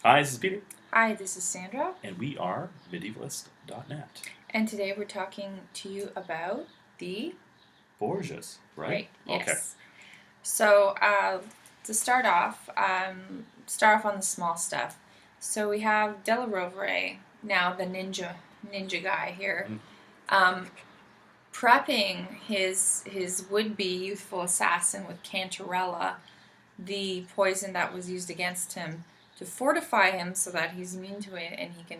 Hi, this is Peter. Hi, this is Sandra. And we are medievalist.net. And today we're talking to you about the Borgias, right? yes. Okay. So to start off on the small stuff. So we have Della Rovere, now the ninja guy here, prepping his would-be youthful assassin with Cantarella, the poison that was used against him, to fortify him so that he's immune to it and he can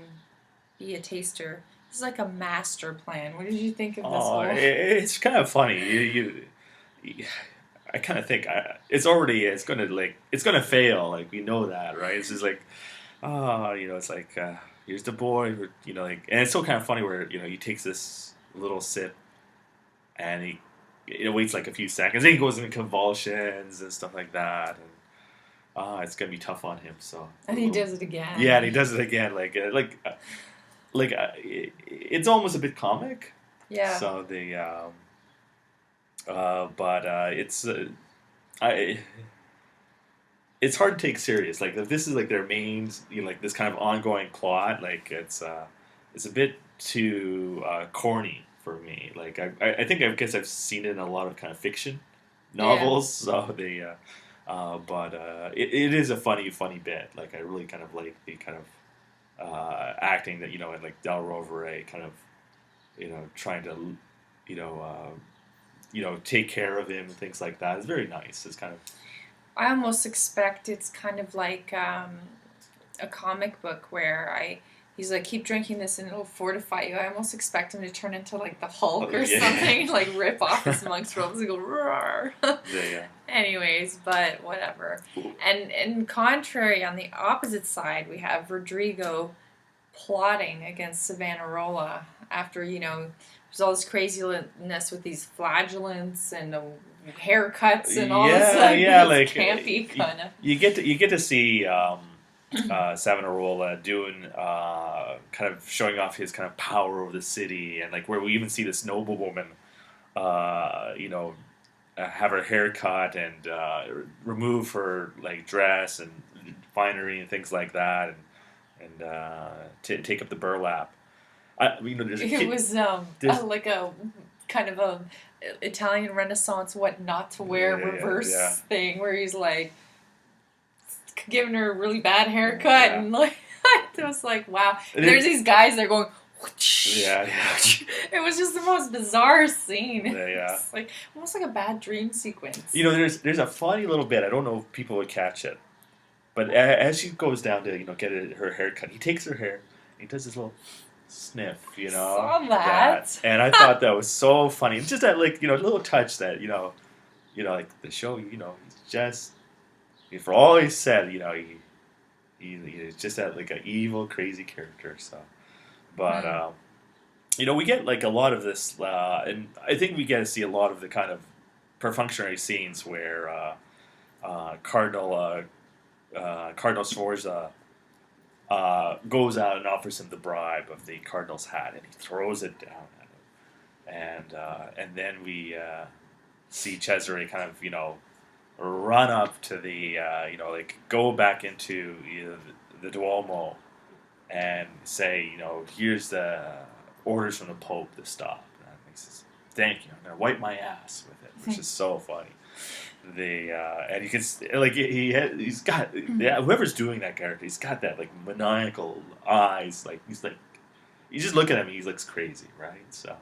be a taster. This is like a master plan. What did you think of this whole? It's kind of funny. I kind of think it's gonna fail. Like we know that, right? It's just like, it's like here's the boy, and it's so kind of funny where he takes this little sip and he waits like a few seconds, then he goes into convulsions and stuff like that, and it's gonna be tough on him. So and he does it again. Yeah, and he does it again, it's almost a bit comic. Yeah. So it's hard to take serious. Like if this is like their main, this kind of ongoing plot. Like it's a bit too corny for me. Like I guess I've seen it in a lot of kind of fiction novels. Yeah. So it is a funny bit. Like I really kind of like the kind of acting that and like Del Rovere kind of trying to take care of him and things like that. It's very nice. It's kind of, I almost expect it's kind of like a comic book where he's like, keep drinking this and it'll fortify you. I almost expect him to turn into like the Hulk or something, like rip off his monk's robes and go roar. Yeah. Anyways, but whatever. And contrary, on the opposite side, we have Rodrigo plotting against Savonarola after, there's all this craziness with these flagellants and haircuts and all this campy kind of. You get to see Savonarola doing kind of showing off his kind of power over the city, and like where we even see this noblewoman, have her hair cut and remove her like dress and finery and things like that, and take up the burlap. It was like a kind of a Italian Renaissance what not to wear reverse thing where he's like giving her a really bad haircut and like it was like wow. And there's these guys that are going. Yeah. It was just the most bizarre scene. Yeah. It's like almost like a bad dream sequence. There's a funny little bit. I don't know if people would catch it, but as she goes down to get her hair cut, he takes her hair. He does this little sniff. Saw that. And I thought that was so funny. It's just that little touch that like the show. He's just for all he said. He's just that like an evil, crazy character. So. But, we get like a lot of this, and I think we get to see a lot of the kind of perfunctory scenes where Cardinal Sforza goes out and offers him the bribe of the cardinal's hat, and he throws it down at him. And then we see Cesare kind of, run up to the, go back into the Duomo and say, here's the orders from the Pope to stop. And he says, thank you. I'm going to wipe my ass with it, which is so funny. And you can, he's got, whoever's doing that character, he's got that, like, maniacal eyes. Like, you just look at him, he looks crazy, right? So.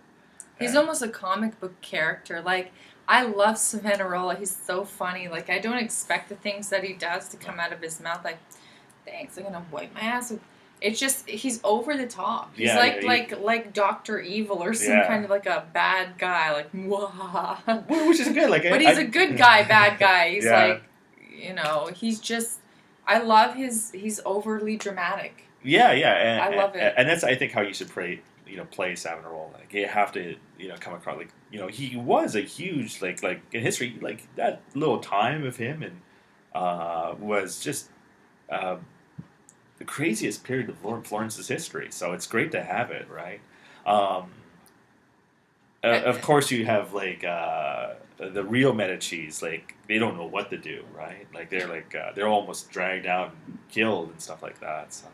He's almost a comic book character. Like, I love Savonarola. He's so funny. Like, I don't expect the things that he does to come out of his mouth. Like, thanks, I'm going to wipe my ass with. It's just he's over the top. He's like Dr. Evil or some kind of like a bad guy, like mwah. Which is good. Like, but he's a good guy, bad guy. He's like, he's just. I love he's overly dramatic. Yeah, I love it. And that's I think how you should play Savonarola. Like you have to come across like he was a huge like in history like that little time of him and was just. The craziest period of Florence's history, so it's great to have it, right? Of course, you have like the real Medicis, like they don't know what to do, right? Like they're almost dragged out and killed and stuff like that. So.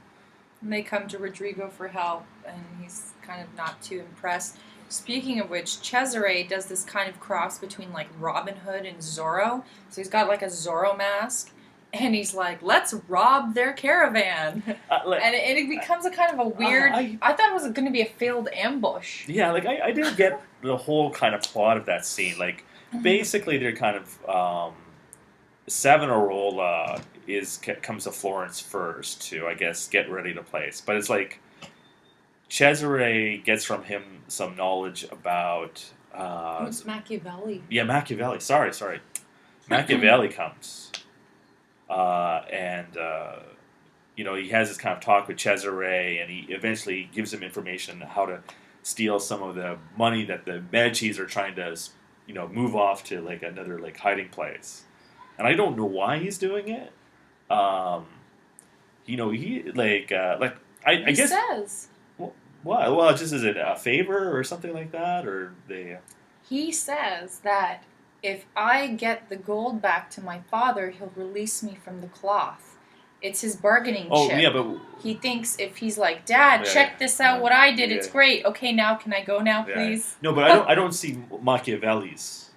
And they come to Rodrigo for help, and he's kind of not too impressed. Speaking of which, Cesare does this kind of cross between like Robin Hood and Zorro. So he's got like a Zorro mask, and he's like, "Let's rob their caravan," and it becomes a kind of a weird. I thought it was going to be a failed ambush. Yeah, like I didn't get the whole kind of plot of that scene. Like basically, they're kind of Savonarola comes to Florence first to, I guess, get ready to place. But it's like Cesare gets from him some knowledge about Machiavelli. Yeah, Machiavelli. Sorry. Machiavelli comes, and he has this kind of talk with Cesare, and he eventually gives him information on how to steal some of the money that the Medicis are trying to, move off to like another like hiding place. And I don't know why he's doing it. I guess. Says. Well, just is it a favor or something like that, or they? He says that if I get the gold back to my father, he'll release me from the cloth. It's his bargaining chip. Oh, yeah, but he thinks if he's like, Dad, check this out, what I did, it's great. Okay, now can I go now, please? No, but I don't see Machiavelli's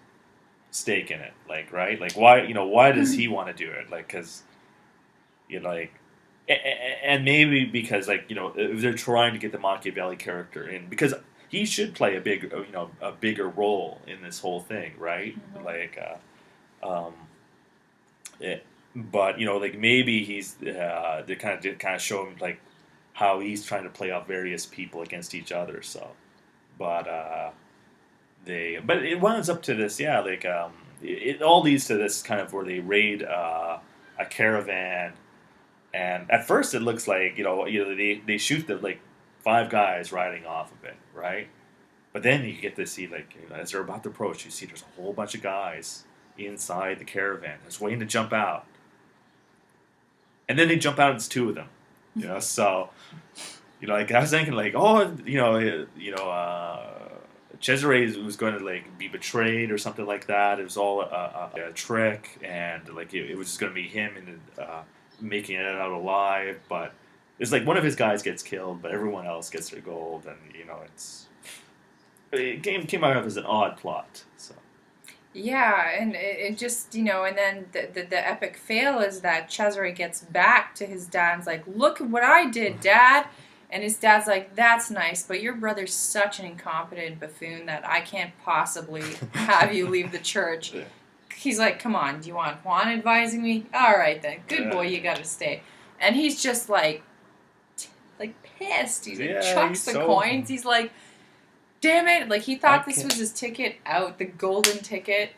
stake in it, like, right? Like, why does he want to do it? Like, because, and maybe because, like, if they're trying to get the Machiavelli character in, because he should play a bigger role in this whole thing, right? Mm-hmm. But like maybe he's they kind of show him like how he's trying to play off various people against each other. So, but it winds up to this, it all leads to this kind of where they raid a caravan, and at first it looks like they shoot the like 5 guys riding off of it, right? But then you get to see like as they're about to approach, you see there's a whole bunch of guys inside the caravan just waiting to jump out, and then they jump out and it's 2 of them, So, like I was thinking like, Cesare was going to like be betrayed or something like that. It was all a trick, and like it was just going to be him and making it out alive. But it's like one of his guys gets killed, but everyone else gets their gold, and it came out as an odd plot. So. Yeah, and it just, and then the epic fail is that Cesare gets back to his dad and's like, look at what I did, Dad. And his dad's like, that's nice, but your brother's such an incompetent buffoon that I can't possibly have you leave the church. Yeah. He's like, come on, do you want Juan advising me? All right, then. Good boy, you gotta stay. And he's just like pissed. He's like, chucks the coins. He's like, damn it. Like, he thought this was his ticket out, the golden ticket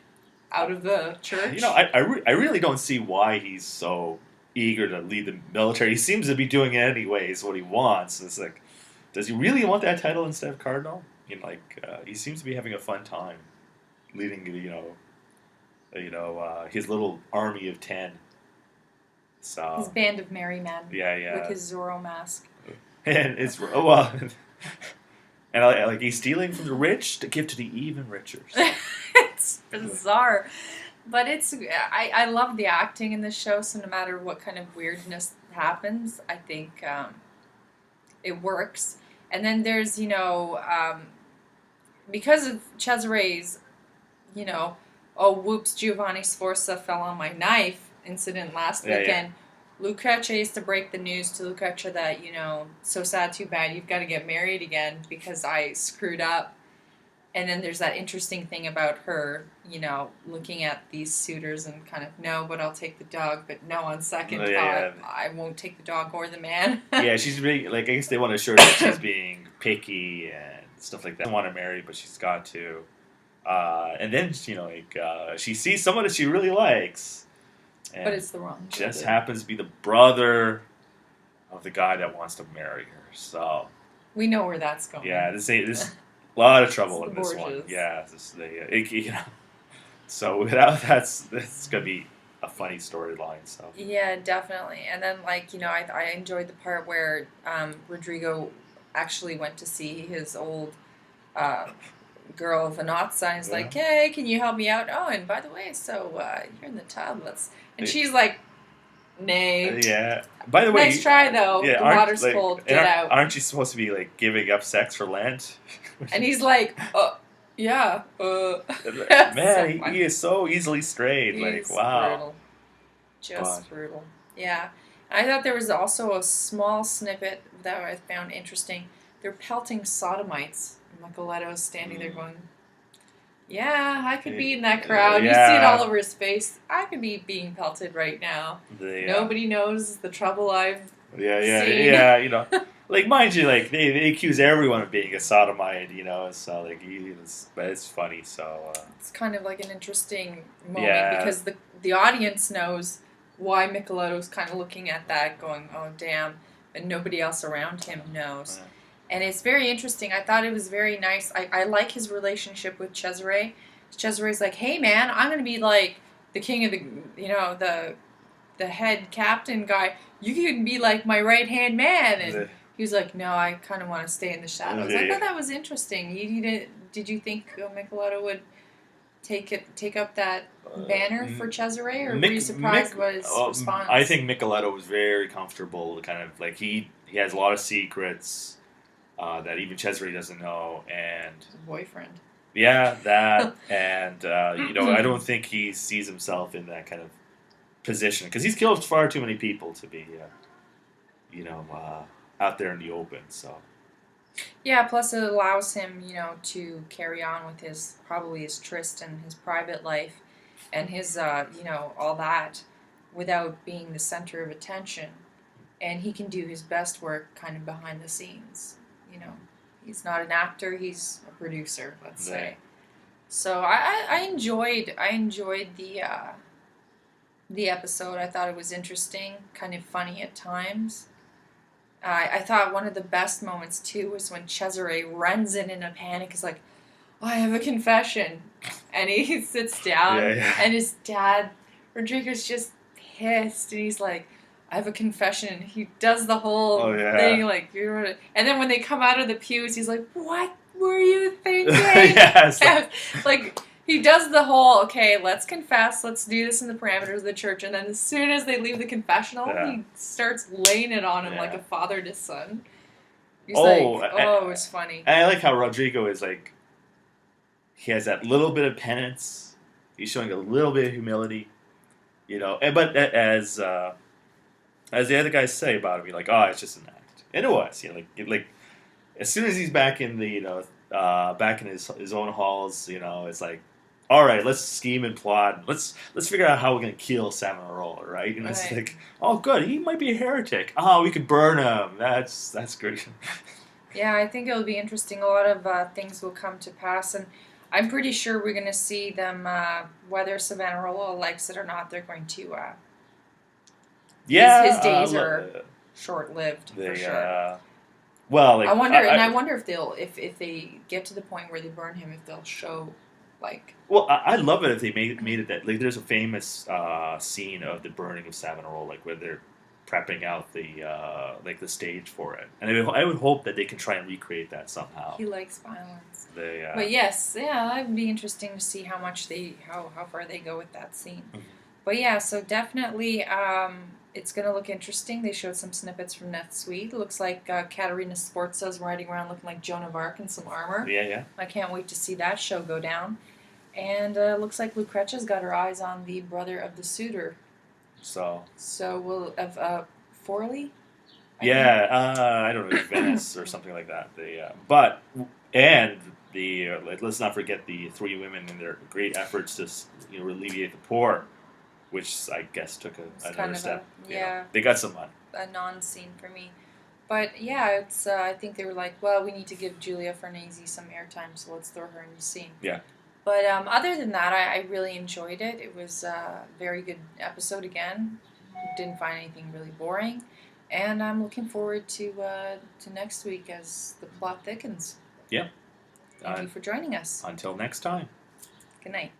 out of the church. I really don't see why he's so eager to lead the military. He seems to be doing it anyways, what he wants. It's like, does he really want that title instead of Cardinal? He seems to be having a fun time leading, his little army of 10. So his band of merry men. Yeah. With his Zorro mask. And it's and he's stealing from the rich to give to the even richer. It's bizarre. But I love the acting in this show, so no matter what kind of weirdness happens, I think it works. And then there's, because of Cesare's, oh, whoops, Giovanni Sforza fell on my knife incident last weekend, Lucrezia used to break the news to Lucrezia that, so sad, too bad, you've got to get married again because I screwed up. And then there's that interesting thing about her, looking at these suitors and kind of, no, but I'll take the dog. But no, on second thought, I won't take the dog or the man. Yeah, she's being, I guess they want to show that she's being picky and stuff like that. She doesn't want to marry, but she's got to. And then, she sees someone that she really likes. And but it's the wrong brother. Just happens to be the brother of the guy that wants to marry her. So. We know where that's going. Yeah, this a lot of trouble in this Borgias. One. Yeah, so without that's gonna be a funny storyline. So yeah, definitely. And then I enjoyed the part where Rodrigo actually went to see his old girl with a knot sign is like, hey, can you help me out? Oh, and by the way, so you're in the tub. And she's like, nay. Yeah. By the way, nice try though. Yeah, the water's cold. Get out. Aren't you supposed to be like giving up sex for Lent? And he's like, yeah. Man, so he is so easily strayed. He's like, wow. Brutal. Just brutal. Yeah. I thought there was also a small snippet that I found interesting. They're pelting sodomites. And Micheletto's standing there going, yeah, I could be in that crowd. You see it all over his face. I could be being pelted right now. Nobody knows the trouble I've seen. Yeah, you know. Like, mind you, like, they accuse everyone of being a sodomite, you know, so, like, but it's funny, so... It's kind of like an interesting moment because the audience knows why Micheletto's kind of looking at that going, oh, damn, and nobody else around him knows. Yeah. And it's very interesting. I thought it was very nice. I like his relationship with Cesare. Cesare's like, hey, man, I'm going to be, like, the king of the, you know, the head captain guy. You can be, like, my right-hand man. And he was like, no, I kind of want to stay in the shadows. I thought that was interesting. Did you think Micheletto would take up that banner for Cesare, or were you surprised by his response? I think Micheletto was very comfortable. Kind of like he has a lot of secrets that even Cesare doesn't know, and his boyfriend. Yeah, that, and you know, I don't think he sees himself in that kind of position because he's killed far too many people to be, you know, out there in the open. So. Yeah, plus it allows him, you know, to carry on with his tryst and his private life and his, you know, all that without being the center of attention. And he can do his best work kind of behind the scenes. You know, he's not an actor, he's a producer, let's say. So I enjoyed the episode. I thought it was interesting, kind of funny at times. I thought one of the best moments, too, was when Cesare runs in a panic. He's like, oh, I have a confession. And he sits down, and his dad, Rodrigo's just pissed. And he's like, I have a confession. And he does the whole thing, like, and then when they come out of the pews, he's like, what were you thinking? Like, he does the whole, okay, let's confess, let's do this in the parameters of the church, and then as soon as they leave the confessional, he starts laying it on him like a father to son. He's like, it was funny. And I like how Rodrigo is like, he has that little bit of penance, he's showing a little bit of humility, you know, but as the other guys say about him, you're like, oh, it's just an act. And it was, you know, like as soon as he's back in the, you know, back in his own halls, you know, it's like, all right, let's scheme and plot. Let's figure out how we're gonna kill Savonarola, right? And it's like, oh, good, he might be a heretic. Oh, we could burn him. That's great. Yeah, I think it'll be interesting. A lot of things will come to pass, and I'm pretty sure we're gonna see them. Whether Savonarola likes it or not, they're going to. His days are short-lived for sure. Well, like, I wonder if they'll if they get to the point where they burn him, if they'll show. Like, well, I'd love it if they made it that, like, there's a famous scene of the burning of Savonarola, like where they're prepping out the like the stage for it, and I would hope that they can try and recreate that somehow. He likes violence, but yes, it'd be interesting to see how far they go with that scene. Mm-hmm. But yeah, so definitely, it's gonna look interesting. They showed some snippets from NetSuite. It looks like Cardinal Sforza is riding around looking like Joan of Arc in some armor. Yeah. I can't wait to see that show go down. And it looks like Lucretia's got her eyes on the brother of the suitor. So we'll have Forley? I don't know, Venice or something like that. Let's not forget the three women and their great efforts to, you know, alleviate the poor, which I guess took another step. They got some money. A non-scene for me. But yeah, it's. I think they were like, well, we need to give Julia Farnese some airtime, so let's throw her in the scene. Yeah. But other than that, I really enjoyed it. It was a very good episode again. Didn't find anything really boring. And I'm looking forward to next week as the plot thickens. Yeah. Thank you for joining us. Until next time. Good night.